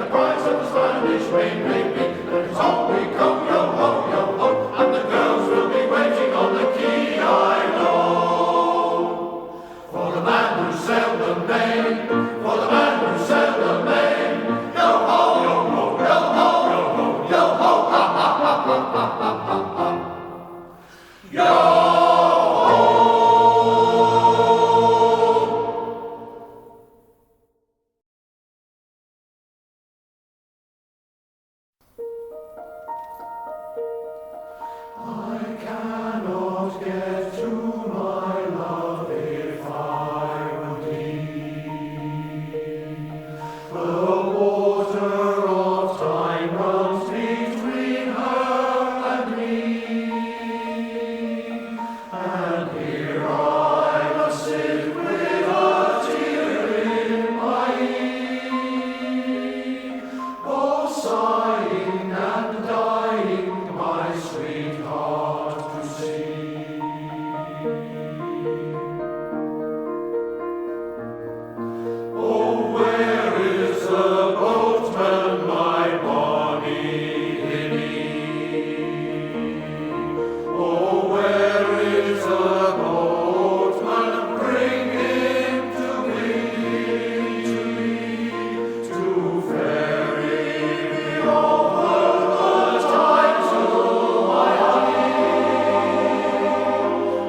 the cries of the Spanish rain may be. Let us all we go, yo ho, and the girls will be waiting on the quay, I know. For the man who sailed the Maine, for the man who sailed the Maine, yo ho, yo ho, yo ho, yo ho, yo ho, ha ha ha ha ha ha ha ha. Yo ho. I cannot get to my love if I would leave. The water of time runs between her and me, and here I must sit with a tear in my eye, oh, sighing and dying, my sweetheart to see. Oh, where is the boatman, my bonny Hinny? Oh, where is the boatman? Bring him to me, to ferry me over the tide to my honey,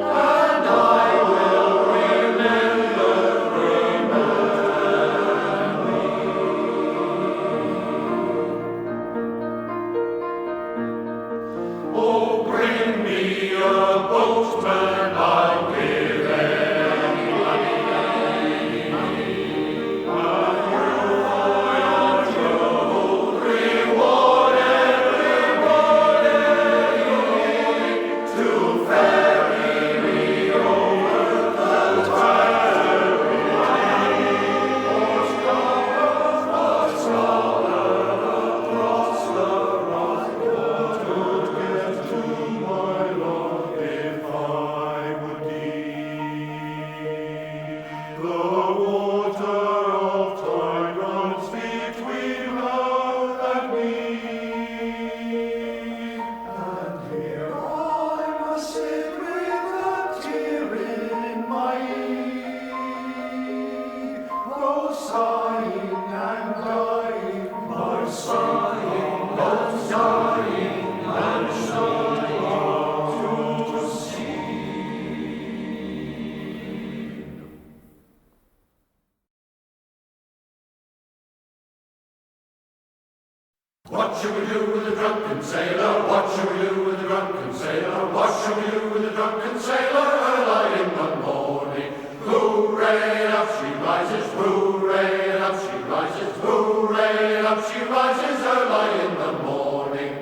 and I will remember. Oh, bring me a boatman, I'll give any money. And you will reward everybody to ferry me over the tide. Or scholar across the rock, would get to my love if I would leave. The water of time runs between her and me, and here I must sit with a tear in my eye, oh, sighing and dying, my sighing and dying and sighing to see. What shall we do with the drunken sailor? What shall we do with the drunken sailor? What shall we do with the drunken sailor early in the morning? Hooray, up she rises, hooray, up she rises, hooray, up she rises early in the morning.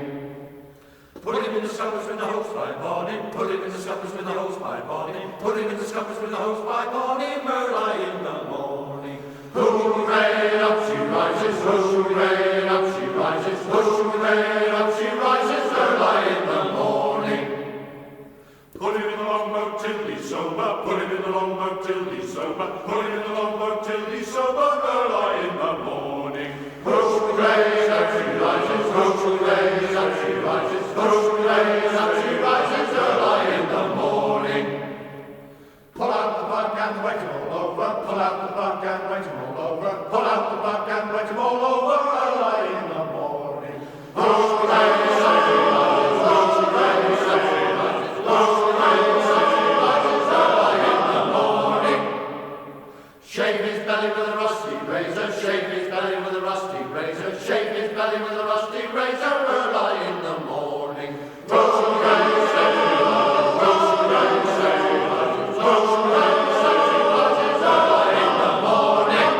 Put him in the scuppers with the hose pipe on him, put him in the scuppers with the hose pipe on him, put him in the scuppers with the hose pipe on him early in the morning. Hooray, up she rises, hooray, up she rises, hooray, up she rises early in the morning. Put him in the longboat till he's sober, put him in the longboat till he's sober, put him in the longboat till he's sober early in the morning. Hooray, up she rises, hooray, up she rises, hooray, up she rises early in the morning. Pull out the plug and wait him all over, pull out the plug and wait him all over, pull out the plug and wait him all over early in the morning. Hooray, up she rises, hooray, up she rises, hooray, up she rises early in the morning. Shave his belly with a rusty razor, shave his belly with a rusty razor, shave his belly with a rusty razor early in the morning. Hooray, up she rises, hooray, up she rises, hooray, up she rises early in the morning.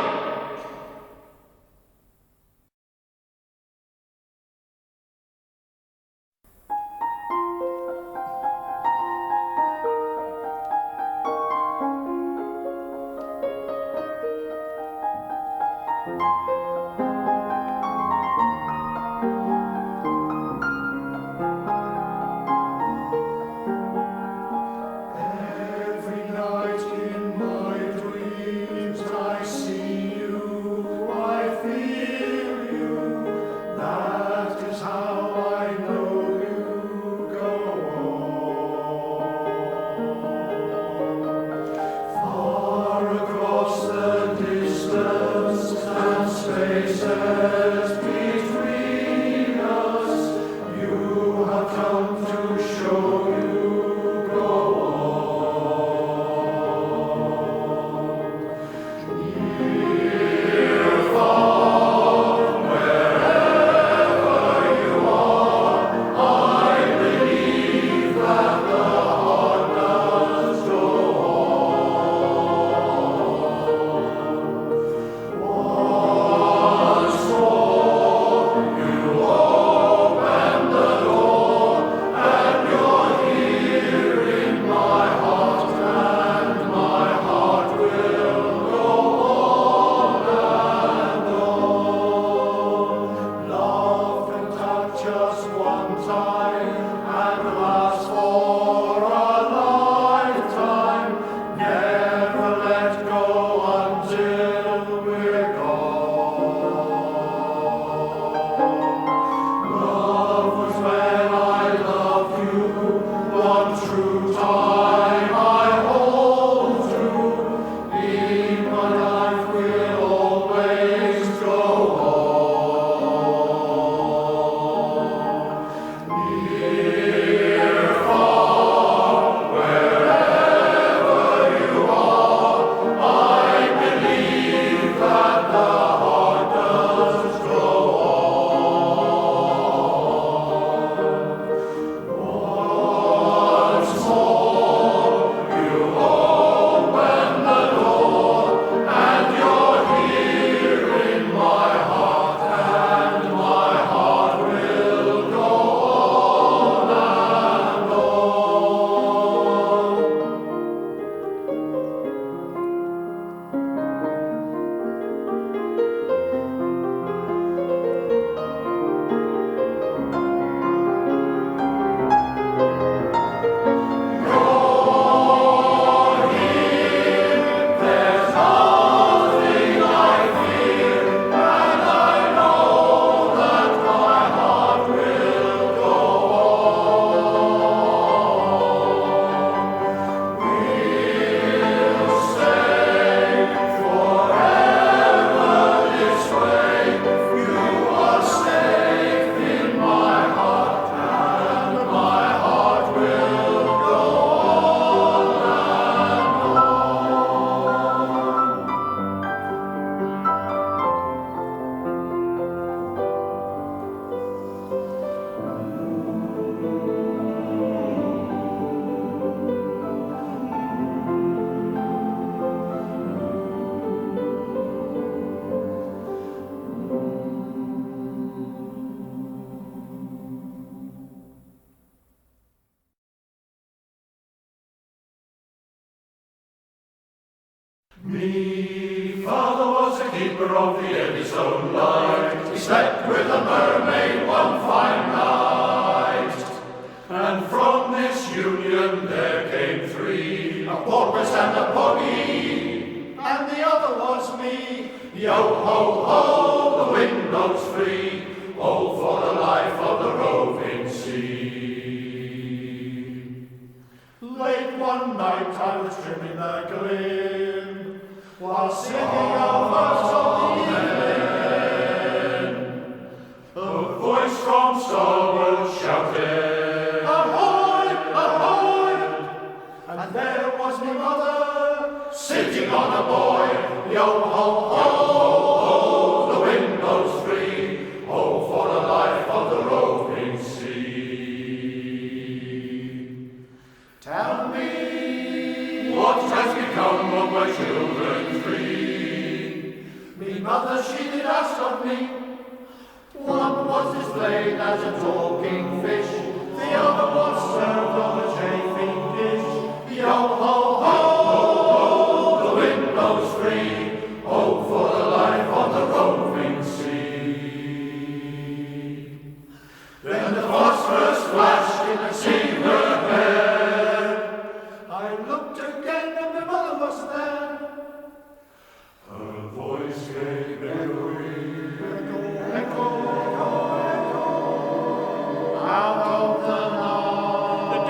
Me father was a keeper of the Eddystone Light. He slept with a mermaid one fine night. And from this union there came three, a porpoise and a poggy, and the other was me. Yo ho ho, the wind blows free, oh for the life of the roving sea. Late one night I was trimming the glim, while singing a verse of the evening. A voice from starboard shouted, ahoy, ahoy! And there was my mother, sitting on a buoy. Yo ho ho, the wind blows free, oh for the life of the roving sea. Tell me, what has become of my children three? Me mother, she did ask of me. One was displayed as a talking fish, the other was served on a chafing dish. Yo ho ho, the wind blows free, oh for the life of the roving sea. Then the phosphorus flashed in the silver hair. I looked again and my mother was there. Her voice gave echoing, echo, echo, echo, out of the night.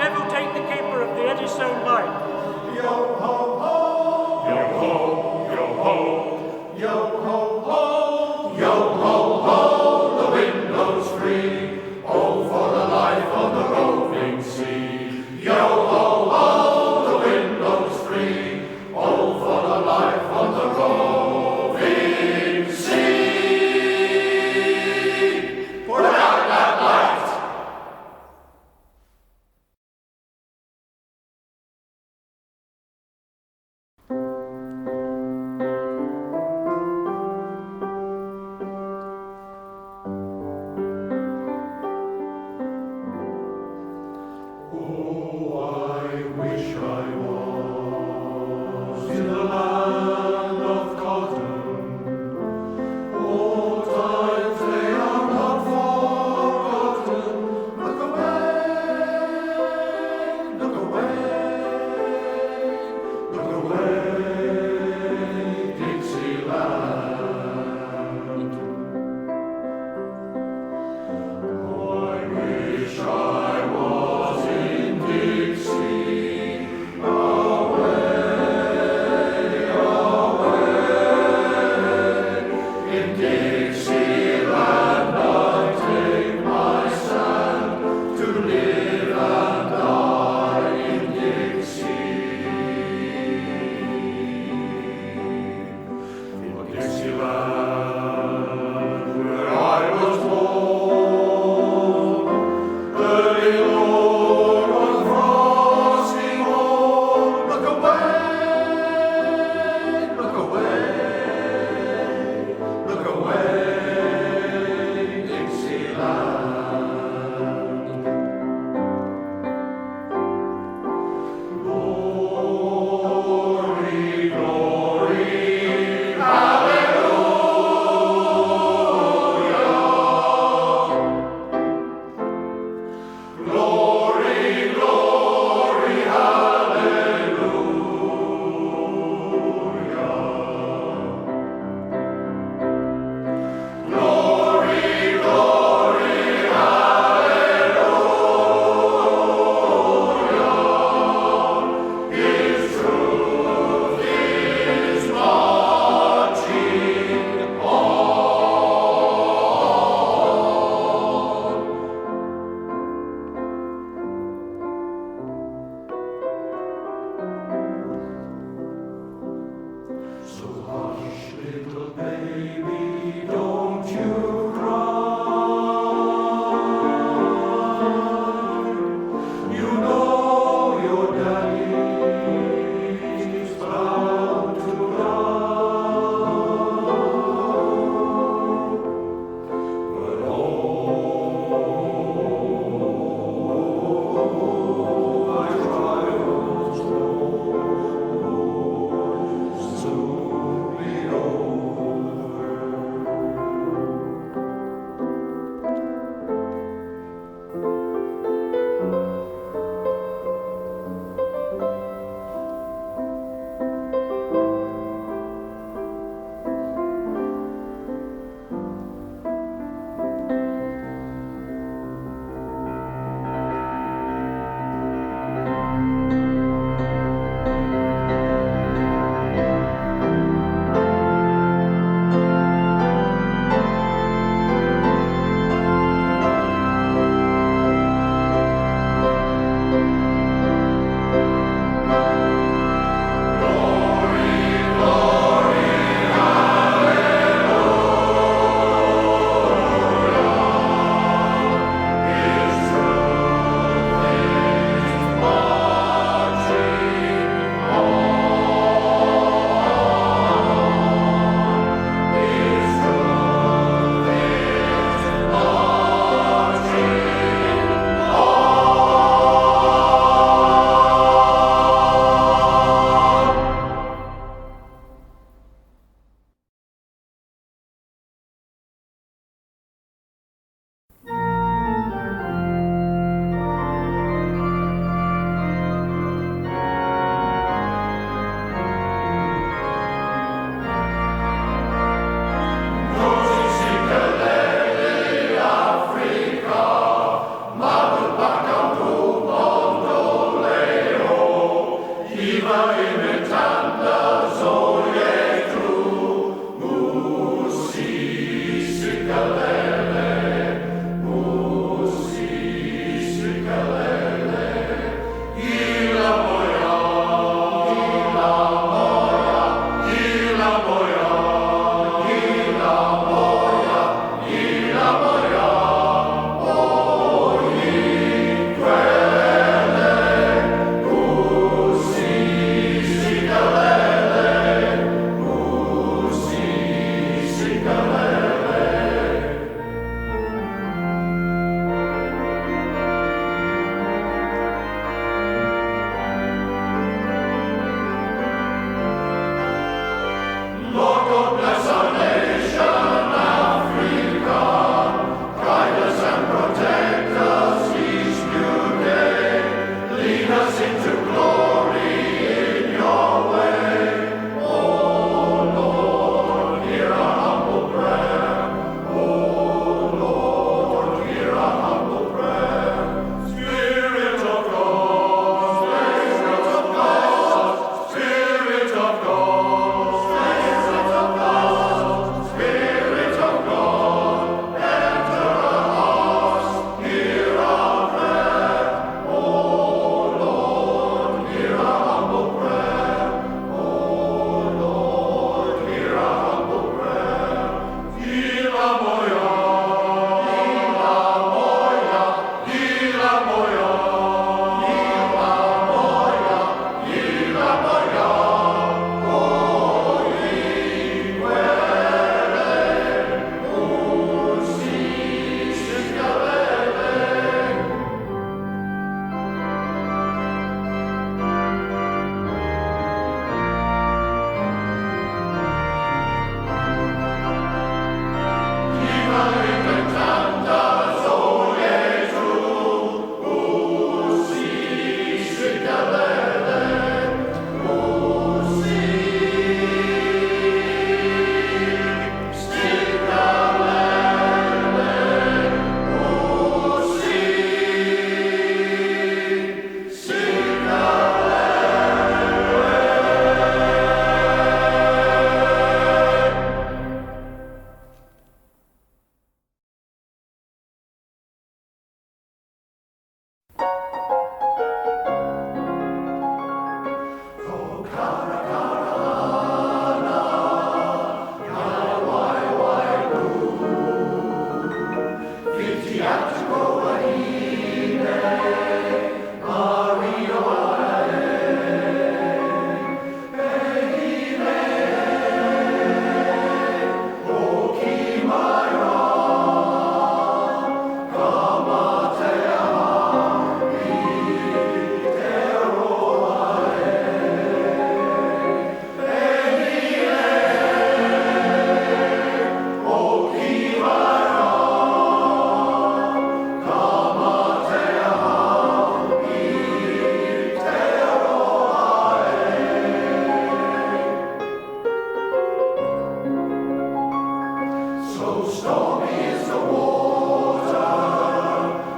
So stormy is the water,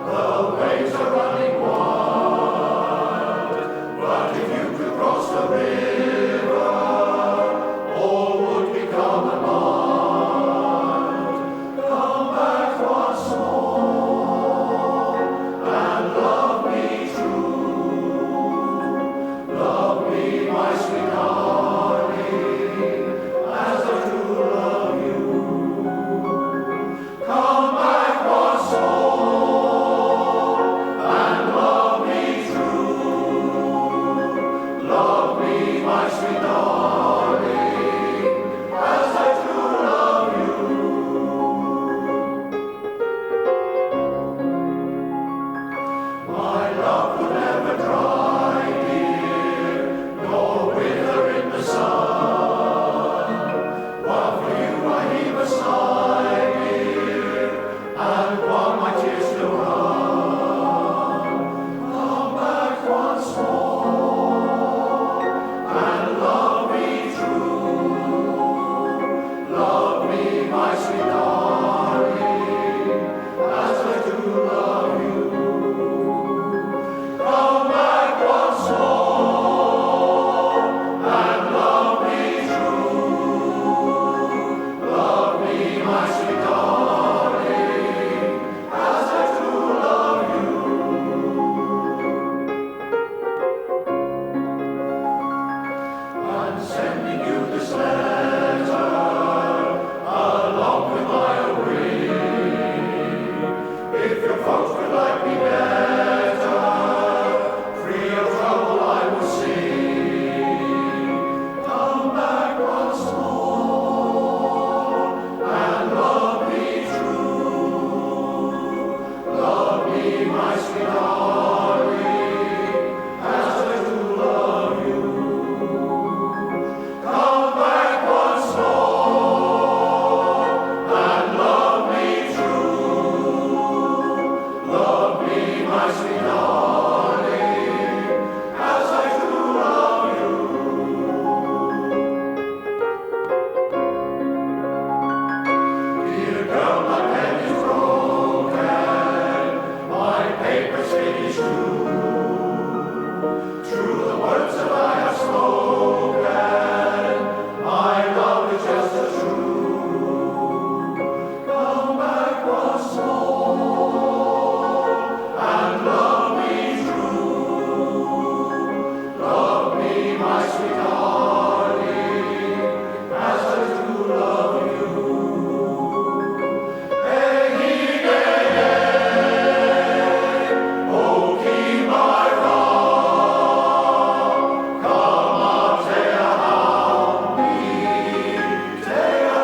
the waves are running wild. But if you could cross the river, all would become a mild. Come back once more and love me true. Love me, my sweet darling, as I do love you. Come back once more and love me true. Love me, my sweet darling, as I do love you. My love would never dry, dear, nor wither in the sun. While for you I heave a sigh, and while my tears still run, come back once more and love me true. Love me, my sweet darling, as I do love you. Come back once more and love me true. Love me, my sweet darling, as I do love you. I'm sending you this letter along with my own ring. If your folks would like me better, free of trouble I will sing. Come back once more and love me true. Love me, my sweet darling, as I do love you. Come back once more and love me true. Love me, my sweet darling, as I do love you. Dear girl, my pen is broken, my paper's finished too. True the words that I have spoken, my love is just as true. Come back once more and love me true. Love me, my sweet darling, as I do love you. Hey, hey, hey, oh, keep my rock. Come on, say a me, say a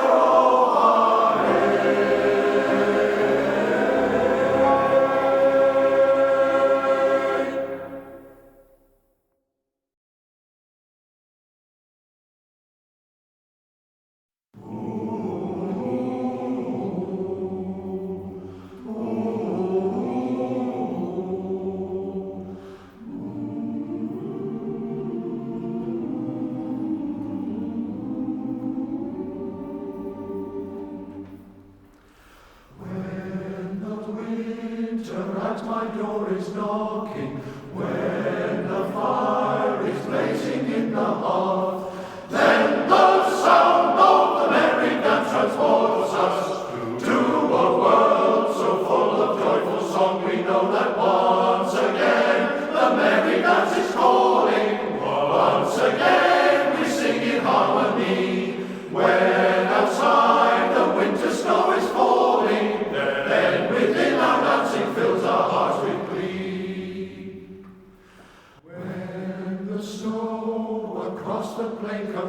When the winter at my door is knocking, when the fire is blazing in the hearth, then the sound of the merry dance transports us to a world so full of joyful song. We know that once again the merry dance is calling. Once again we sing in harmony. When outside the winter snow is falling, then within our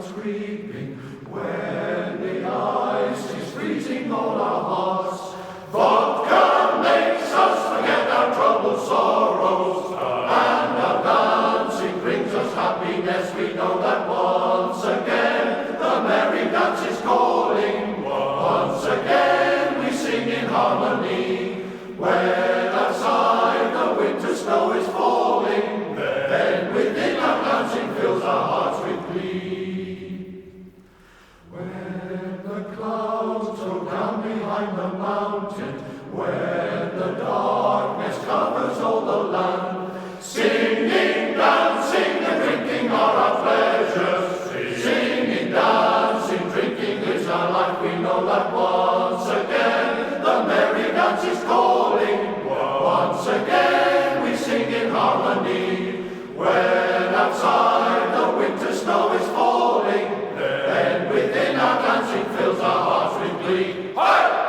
comes creeping, when the ice is freezing all our hearts. Vodka makes us forget our troubled sorrows, and our dancing brings us happiness. We know that once again the merry dance is calling. Once again we sing in harmony. When outside the winter snow is falling, then within our dancing fills our hearts with glee. When the clouds go down behind the mountain, when the darkness covers all the land, singing, dancing, and drinking are our pleasures. Singing, dancing, drinking is our life. We know that once again the merry dance is calling. Once again we sing in harmony. When outside the winter snow is falling, then within our dancing fills our hearts with glee. Hi!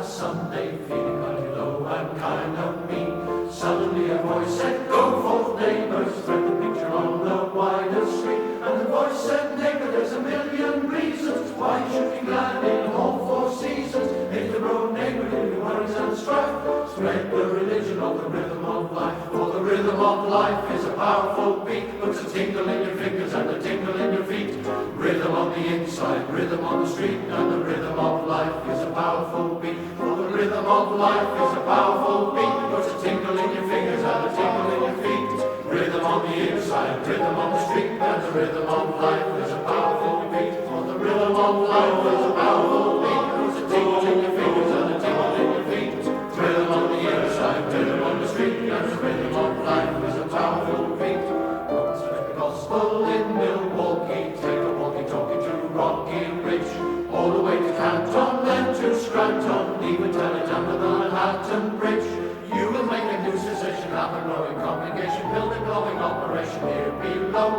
Sunday, feeling mighty low and kind of mean. Suddenly a voice said, "Go forth, neighbors, spread the picture on the wider street." And the voice said, "Neighbor, there's a million reasons why you should be glad in all four seasons. Hit the road, neighbor, leave your worries and strife. Spread the religion of the rhythm of life. For the rhythm of life is a powerful beat, puts a tingle in your fingers and a tingle in your feet. Rhythm on the inside, rhythm on the street, and the rhythm of life is a powerful beat. For the rhythm of life is a powerful beat, puts a tingle in your fingers and a tingle in your feet. Rhythm on the inside, rhythm on the street, and the rhythm of life is a powerful beat. For the rhythm of life is a powerful beat, puts a tingle in your fingers and a tingle in your feet. Rhythm on the inside, rhythm on the street, and the rhythm of life is a powerful beat. Come spread the gospel in Milwaukee, take a walkie-talkie to Rocky Ridge, all the way to Canton, then to Scranton, even tell it under the Manhattan Bridge. You will make a new cessation, have a growing congregation, build a glowing operation here below.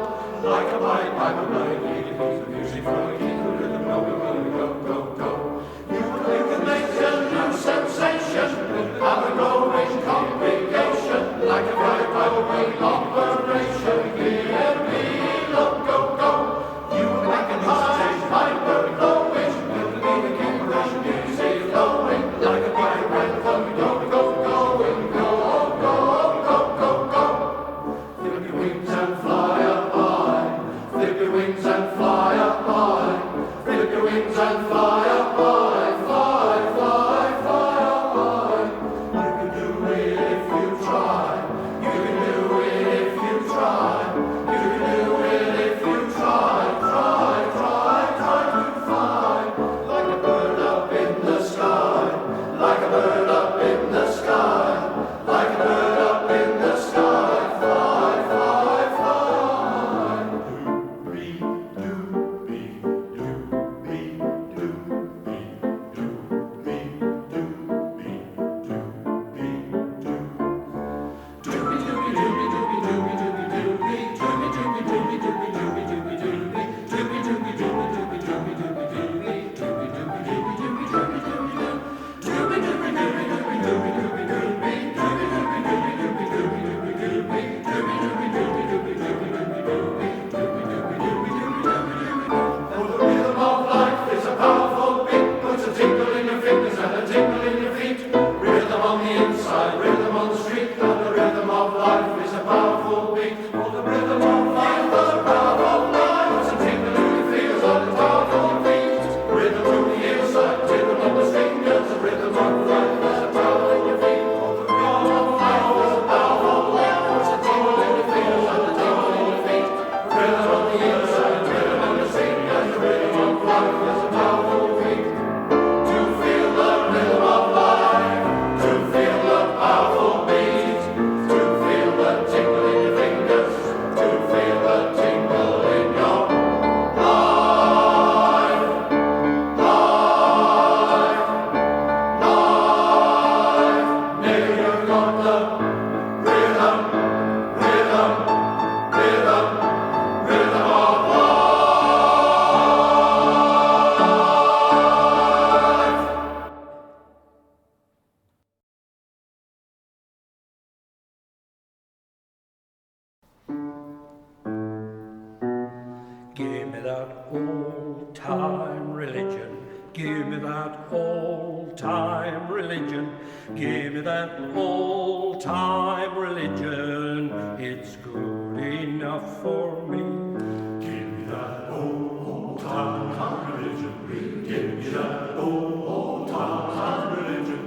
Like a pipe blowing, leading piece of music flowing, keep the rhythm going, go, go, go. You will make a new sensation, have a growing congregation, like a pipe blowing operation here below, go, go. You will make a new sensation, pipe blowing, build a glowing operation, music flowing, like a pipe blowing, go, go, going, go, go, go, go, go. Flip your wings and fly up high, flip your wings and fly up high, flip your wings that old-time religion. Give me that old-time religion. Give me that old-time religion. It's good enough for me. Give me that old-time religion. Give me that old-time religion.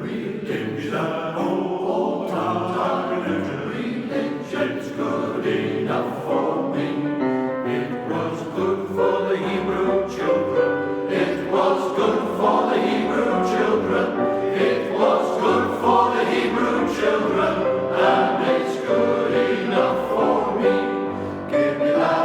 Give me that old-time religion. It's good enough for me. It was good for the Hebrew children. It was good for the Hebrew children. It was good for the Hebrew children. And it's good enough for me. Give me that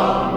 on